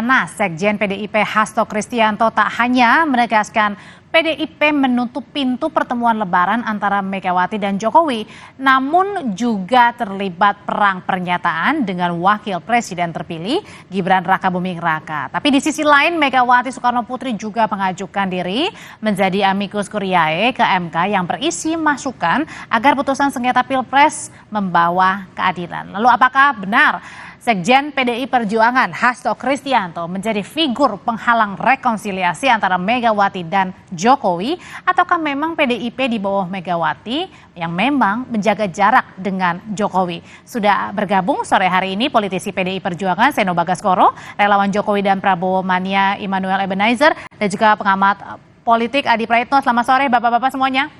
mana Sekjen PDIP Hasto Kristianto tak hanya menegaskan PDIP menutup pintu pertemuan Lebaran antara Megawati dan Jokowi, namun juga terlibat perang pernyataan dengan Wakil Presiden terpilih Gibran Rakabuming Raka. Tapi di sisi lain Megawati Soekarno Putri juga mengajukan diri menjadi amicus curiae ke MK yang berisi masukan agar putusan sengketa Pilpres membawa keadilan. Lalu apakah benar Sekjen PDI Perjuangan Hasto Kristianto menjadi figur penghalang rekonsiliasi antara Megawati dan Jokowi, ataukah memang PDIP di bawah Megawati yang memang menjaga jarak dengan Jokowi? Sudah bergabung sore hari ini politisi PDI Perjuangan Seno Bagaskoro, relawan Jokowi dan Prabowo mania Immanuel Ebenezer, dan juga pengamat politik Adi Praitno. Selamat sore Bapak-bapak semuanya.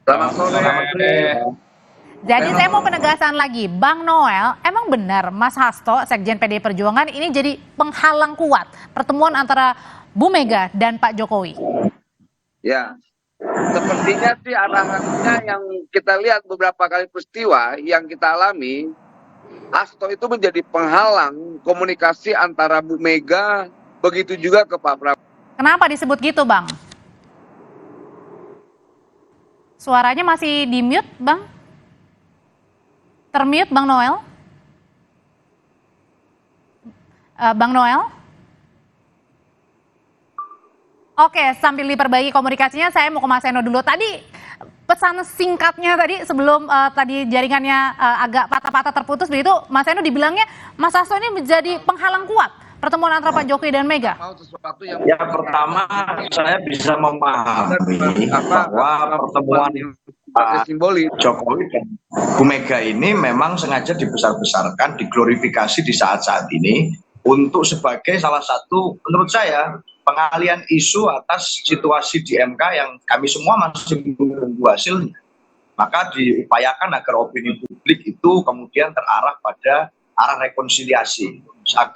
Selamat sore. Jadi saya mau penegasan lagi, Bang Noel, emang benar Mas Hasto, Sekjen PDI Perjuangan ini jadi penghalang kuat pertemuan antara Bu Mega dan Pak Jokowi? Ya, sepertinya sih arahannya yang kita lihat beberapa kali peristiwa yang kita alami, Hasto itu menjadi penghalang komunikasi antara Bu Mega, begitu juga ke Pak Prabowo. Kenapa disebut gitu, Bang? Suaranya masih di mute, Bang? Termute Bang Noel? Bang Noel? Oke, sambil diperbaiki komunikasinya, saya mau ke Mas Seno dulu. Tadi pesan singkatnya tadi sebelum tadi jaringannya agak patah-patah terputus begitu, Mas Seno dibilangnya Mas Hasto ini menjadi penghalang kuat pertemuan antara Pak Jokowi dan Mega. Ya, pertama saya bisa memahami bahwa pertemuan Jokowi dan Bu Mega ini memang sengaja dibesar-besarkan, diglorifikasi di saat-saat ini untuk sebagai salah satu, menurut saya, pengalian isu atas situasi di MK yang kami semua masih menunggu hasilnya. Maka diupayakan agar opini publik itu kemudian terarah pada arah rekonsiliasi.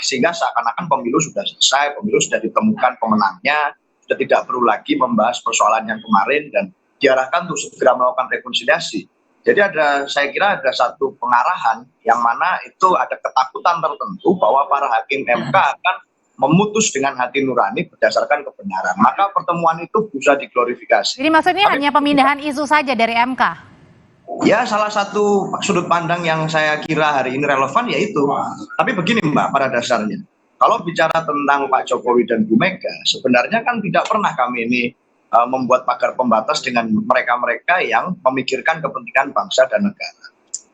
Sehingga seakan-akan pemilu sudah selesai, pemilu sudah ditemukan pemenangnya, sudah tidak perlu lagi membahas persoalan yang kemarin dan diarahkan untuk segera melakukan rekonsiliasi. Jadi saya kira ada satu pengarahan yang mana itu ada ketakutan tertentu bahwa para hakim MK akan memutus dengan hati nurani berdasarkan kebenaran. Maka pertemuan itu bisa diglorifikasi. Jadi maksudnya hanya pemindahan isu saja dari MK? Ya, salah satu sudut pandang yang saya kira hari ini relevan yaitu. Tapi begini Mbak, pada dasarnya, kalau bicara tentang Pak Jokowi dan Bu Mega, sebenarnya kan tidak pernah kami ini membuat pagar pembatas dengan mereka-mereka yang memikirkan kepentingan bangsa dan negara.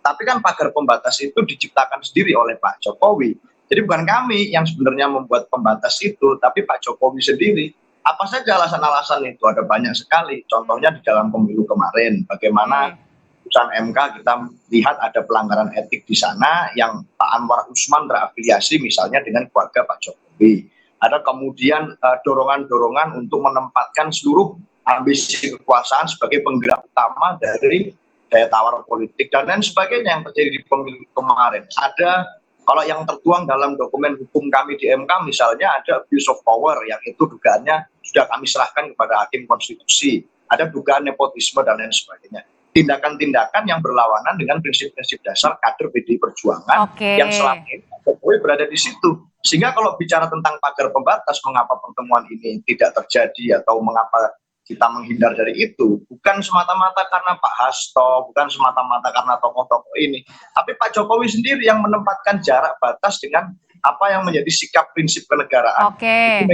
Tapi kan pagar pembatas itu diciptakan sendiri oleh Pak Jokowi. Jadi bukan kami yang sebenarnya membuat pembatas itu, tapi Pak Jokowi sendiri. Apa saja alasan-alasan itu? Ada banyak sekali. Contohnya di dalam pemilu kemarin, bagaimana putusan MK kita lihat ada pelanggaran etik di sana yang Pak Anwar Usman terafiliasi misalnya dengan keluarga Pak Jokowi. Ada kemudian dorongan-dorongan untuk menempatkan seluruh ambisi kekuasaan sebagai penggerak utama dari daya tawar politik dan lain sebagainya yang terjadi di pemilu kemarin. Ada, kalau yang tertuang dalam dokumen hukum kami di MK misalnya ada abuse of power yang itu dugaannya sudah kami serahkan kepada hakim konstitusi. Ada dugaan nepotisme dan lain sebagainya. Tindakan-tindakan yang berlawanan dengan prinsip-prinsip dasar kader PDI Perjuangan yang selama ini Jokowi berada di situ. Sehingga kalau bicara tentang pagar pembatas, mengapa pertemuan ini tidak terjadi atau mengapa kita menghindar dari itu, bukan semata-mata karena Pak Hasto, bukan semata-mata karena tokoh-tokoh ini, tapi Pak Jokowi sendiri yang menempatkan jarak batas dengan apa yang menjadi sikap prinsip kenegaraan. Oke.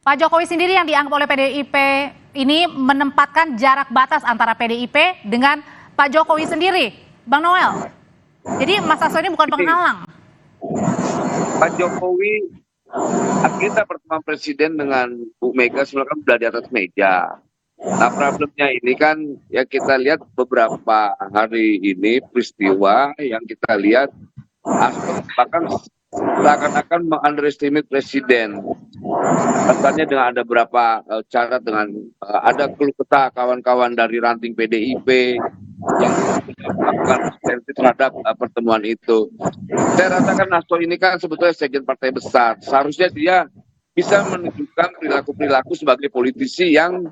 Pak Jokowi sendiri yang dianggap oleh PDIP ini menempatkan jarak batas antara PDIP dengan Pak Jokowi sendiri, Bang Noel. Jadi Mas Hasto ini bukan penghalang. Pak Jokowi, agenda pertemuan presiden dengan Bu Mega sebenarnya sudah di atas meja. Nah, problemnya ini kan ya kita lihat beberapa hari ini peristiwa yang kita lihat bahkan seakan-akan meng-underestimate presiden. Rasanya dengan ada beberapa cara dengan ada keluh kesah kawan-kawan dari ranting PDIP yang melakukan sensitif terhadap pertemuan itu. Saya rasakan Hasto ini kan sebetulnya sekjen partai besar. Seharusnya dia bisa menunjukkan perilaku-perilaku sebagai politisi yang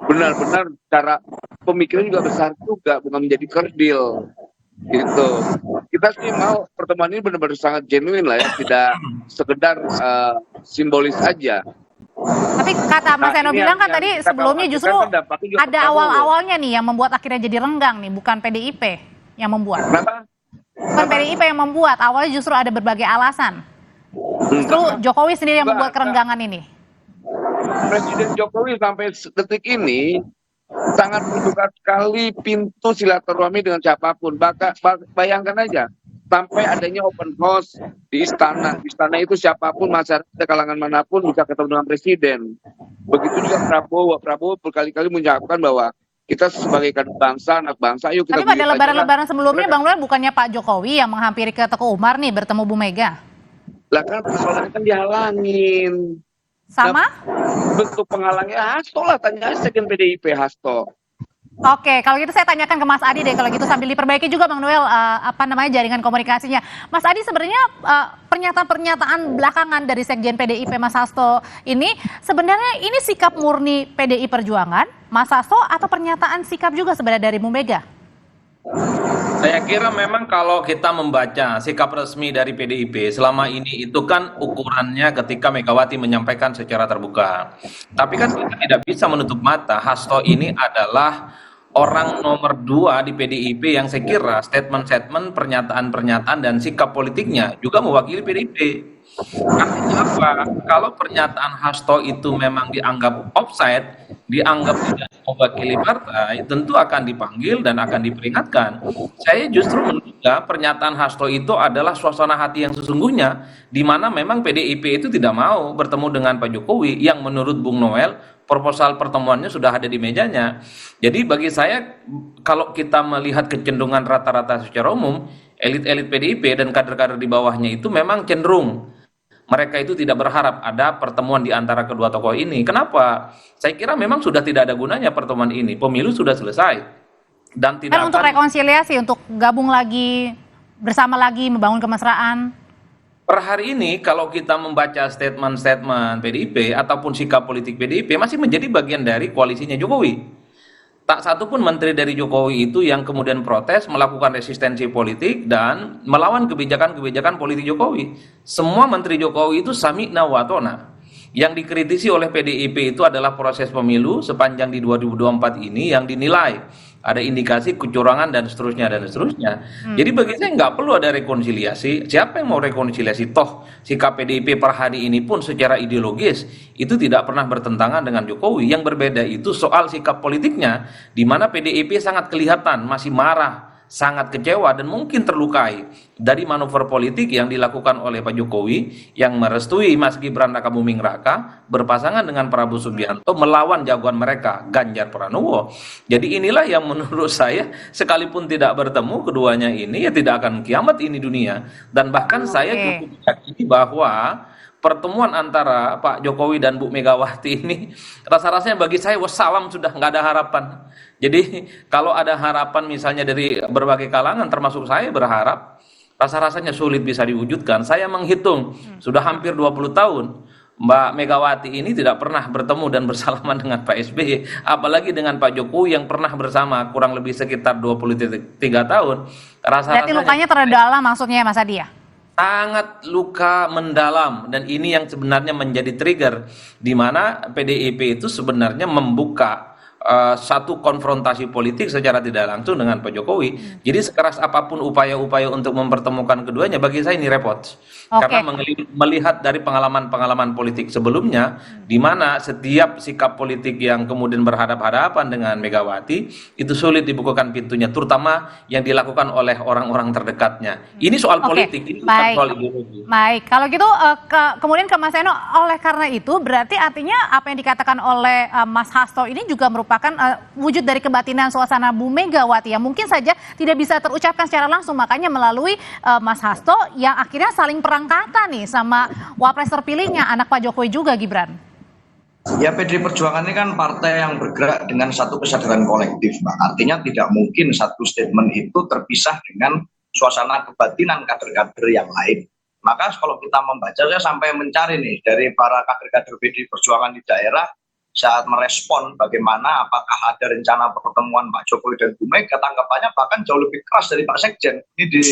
benar-benar cara pemikiran juga besar juga, bukan menjadi kerdil. Gitu. kita sih mau pertemuan ini benar-benar sangat genuine lah ya, tidak sekedar simbolis aja. Tapi kata Mas Eno ini bilang kan yang tadi kita sebelumnya khawatirkan justru kan dampaknya juga ke ada Prabowo. awal-awalnya nih yang membuat akhirnya jadi renggang nih, bukan PDIP yang membuat. Kenapa? Bukan PDIP yang membuat, awalnya justru ada berbagai alasan. Justru Jokowi sendiri yang membuat kerenggangan ini. Presiden Jokowi sampai detik ini sangat membuka sekali pintu silaturahmi dengan siapapun. Bayangkan aja, sampai adanya open house di istana. Di istana itu siapapun, masyarakat kalangan manapun bisa ketemu dengan presiden. Begitu juga Prabowo. Prabowo berkali-kali mengucapkan bahwa kita sebagai kader bangsa, anak bangsa, ayo kita. Tapi pada lebaran-lebaran sebelumnya, Bang Noel, bukannya Pak Jokowi yang menghampiri ke Teguh Umar nih bertemu Bu Mega? Lah kan persoalannya kan dihalangin. Sama? Bentuk penghalangnya Hasto lah, tanya aja sekjen PDIP Hasto. Oke, kalau gitu saya tanyakan ke Mas Adi deh, kalau gitu sambil diperbaiki juga Bang Noel, jaringan komunikasinya. Mas Adi, sebenarnya pernyataan belakangan dari Sekjen PDIP Mas Hasto ini, sebenarnya ini sikap murni PDI Perjuangan, Mas Hasto, atau pernyataan sikap juga sebenarnya dari Bu Mega? Saya kira memang kalau kita membaca sikap resmi dari PDIP selama ini itu kan ukurannya ketika Megawati menyampaikan secara terbuka. Tapi kan kita tidak bisa menutup mata, Hasto ini adalah orang nomor 2 di PDIP yang saya kira statement-statement, pernyataan-pernyataan dan sikap politiknya juga mewakili PDIP. Artinya apa? Kalau pernyataan Hasto itu memang dianggap offside, dianggap tidak mewakili partai, tentu akan dipanggil dan akan diperingatkan. Saya justru menduga pernyataan Hasto itu adalah suasana hati yang sesungguhnya, di mana memang PDIP itu tidak mau bertemu dengan Pak Jokowi, yang menurut Bung Noel, proposal pertemuannya sudah ada di mejanya. Jadi bagi saya, kalau kita melihat kecenderungan rata-rata secara umum, elit-elit PDIP dan kader-kader di bawahnya itu memang cenderung mereka itu tidak berharap ada pertemuan di antara kedua tokoh ini. Kenapa? Saya kira memang sudah tidak ada gunanya pertemuan ini. Pemilu sudah selesai. Dan tidak untuk rekonsiliasi, untuk gabung lagi, bersama lagi, membangun kemesraan. Per hari ini kalau kita membaca statement-statement PDIP ataupun sikap politik PDIP masih menjadi bagian dari koalisinya Jokowi. Tak satu pun menteri dari Jokowi itu yang kemudian protes, melakukan resistensi politik dan melawan kebijakan-kebijakan politik Jokowi. Semua menteri Jokowi itu sami'na wa atona. Yang dikritisi oleh PDIP itu adalah proses pemilu sepanjang di 2024 ini yang dinilai ada indikasi kecurangan dan seterusnya dan seterusnya. Jadi bagi saya nggak perlu ada rekonsiliasi. Siapa yang mau rekonsiliasi? Toh sikap PDIP per hari ini pun secara ideologis itu tidak pernah bertentangan dengan Jokowi. Yang berbeda itu soal sikap politiknya, di mana PDIP sangat kelihatan masih marah, sangat kecewa dan mungkin terlukai dari manuver politik yang dilakukan oleh Pak Jokowi yang merestui Mas Gibran Rakabuming Raka berpasangan dengan Prabowo Subianto melawan jagoan mereka Ganjar Pranowo. Jadi inilah yang menurut saya sekalipun tidak bertemu keduanya ini ya tidak akan kiamat ini dunia. Dan bahkan saya cukup yakini bahwa pertemuan antara Pak Jokowi dan Bu Megawati ini rasa-rasanya bagi saya wassalam, sudah nggak ada harapan. Jadi kalau ada harapan misalnya dari berbagai kalangan termasuk saya berharap, rasa-rasanya sulit bisa diwujudkan. Saya menghitung sudah hampir 20 tahun Mbak Megawati ini tidak pernah bertemu dan bersalaman dengan Pak SBY, apalagi dengan Pak Jokowi yang pernah bersama kurang lebih sekitar 23 tahun. Berarti lukanya terdalam maksudnya Mas Adi ya? Sangat luka mendalam, dan ini yang sebenarnya menjadi trigger di mana PDIP itu sebenarnya membuka satu konfrontasi politik secara tidak langsung dengan Pak Jokowi. Jadi sekeras apapun upaya-upaya untuk mempertemukan keduanya, bagi saya ini repot. Karena melihat dari pengalaman-pengalaman politik sebelumnya, di mana setiap sikap politik yang kemudian berhadapan-hadapan dengan Megawati, itu sulit dibukakan pintunya, terutama yang dilakukan oleh orang-orang terdekatnya. Ini soal politik, ini bukan soal ideologi. Baik, kalau gitu kemudian ke Mas Eno, oleh karena itu berarti artinya apa yang dikatakan oleh Mas Hasto ini juga merupakan wujud dari kebatinan suasana Bu Megawati yang mungkin saja tidak bisa terucapkan secara langsung, makanya melalui Mas Hasto yang akhirnya saling perangkata nih sama wapres terpilihnya anak Pak Jokowi juga, Gibran. Ya, PDI Perjuangan ini kan partai yang bergerak dengan satu kesadaran kolektif, Mbak. Artinya tidak mungkin satu statement itu terpisah dengan suasana kebatinan kader-kader yang lain. Maka kalau kita membaca, saya sampai mencari nih dari para kader-kader PDI Perjuangan di daerah saat merespon bagaimana apakah ada rencana pertemuan Pak Jokowi dan Bu Mega, tanggapannya bahkan jauh lebih keras dari Pak Sekjen. Ini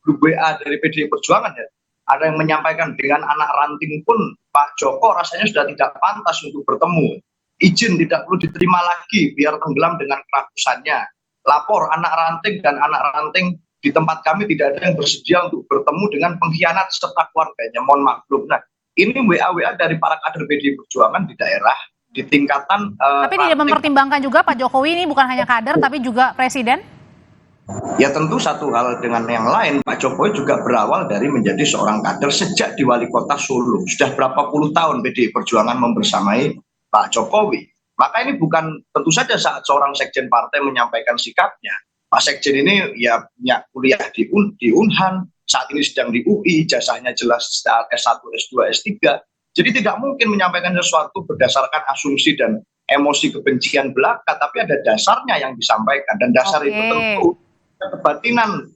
grup WA dari PDI Perjuangan ya, ada yang menyampaikan dengan anak ranting pun Pak Joko rasanya sudah tidak pantas untuk bertemu. Izin tidak perlu diterima lagi biar tenggelam dengan kerakusannya. Lapor anak ranting dan anak ranting di tempat kami tidak ada yang bersedia untuk bertemu dengan pengkhianat serta keluarganya. Mohon maklum. Nah, ini WA dari para kader PDI Perjuangan di daerah, di tingkatan. Tapi tidak mempertimbangkan juga Pak Jokowi ini bukan hanya kader tapi juga presiden? Ya tentu satu hal dengan yang lain, Pak Jokowi juga berawal dari menjadi seorang kader sejak di wali kota Solo. Sudah berapa puluh tahun PDI Perjuangan membersamai Pak Jokowi. Maka ini bukan tentu saja saat seorang sekjen partai menyampaikan sikapnya. Pak Sekjen ini ya punya kuliah di Unhan, saat ini sedang di UI, jasanya jelas S1, S2, S3. Jadi tidak mungkin menyampaikan sesuatu berdasarkan asumsi dan emosi kebencian belaka, tapi ada dasarnya yang disampaikan. Dan dasar itu tentu kebatinan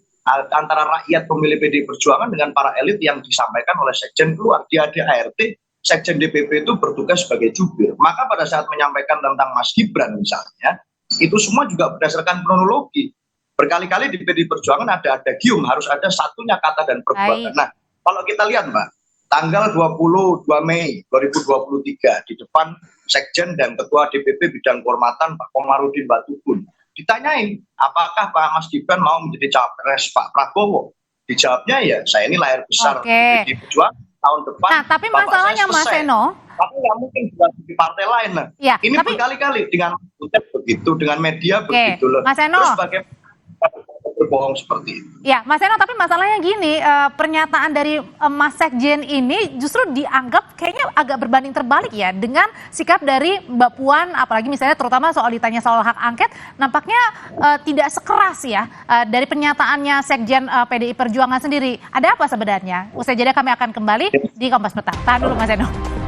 antara rakyat pemilih PDI Perjuangan dengan para elit yang disampaikan oleh Sekjen keluar. Di ADART, Sekjen DPP itu bertugas sebagai jubir. Maka pada saat menyampaikan tentang Mas Gibran misalnya, itu semua juga berdasarkan kronologi. Berkali-kali di PDI Perjuangan ada adagium, harus ada satunya kata dan perbuatan. Nah, kalau kita lihat Mbak, tanggal 22 Mei 2023 di depan Sekjen dan Ketua DPP Bidang Kehormatan Pak Komarudin Batubun, ditanyain apakah Pak Mas Gibran mau menjadi capres Pak Prabowo. Dijawabnya ya, saya ini layar besar PDI Perjuangan tahun depan. Nah, tapi masalahnya Mas Seno, tapi nggak mungkin juga di partai lain. Nah, ya, ini tapi berkali-kali dengan begitu, dengan media begitu loh. Mas Seno, terus bagaimana berbohong seperti itu. Ya, Mas Seno, tapi masalahnya gini, pernyataan dari Mas Sekjen ini justru dianggap kayaknya agak berbanding terbalik ya dengan sikap dari Mbak Puan, apalagi misalnya terutama soal ditanya soal hak angket, nampaknya tidak sekeras ya dari pernyataannya Sekjen PDI Perjuangan sendiri. Ada apa sebenarnya? Usai jeda kami akan kembali di Kompas Petang. Tahan dulu Mas Seno.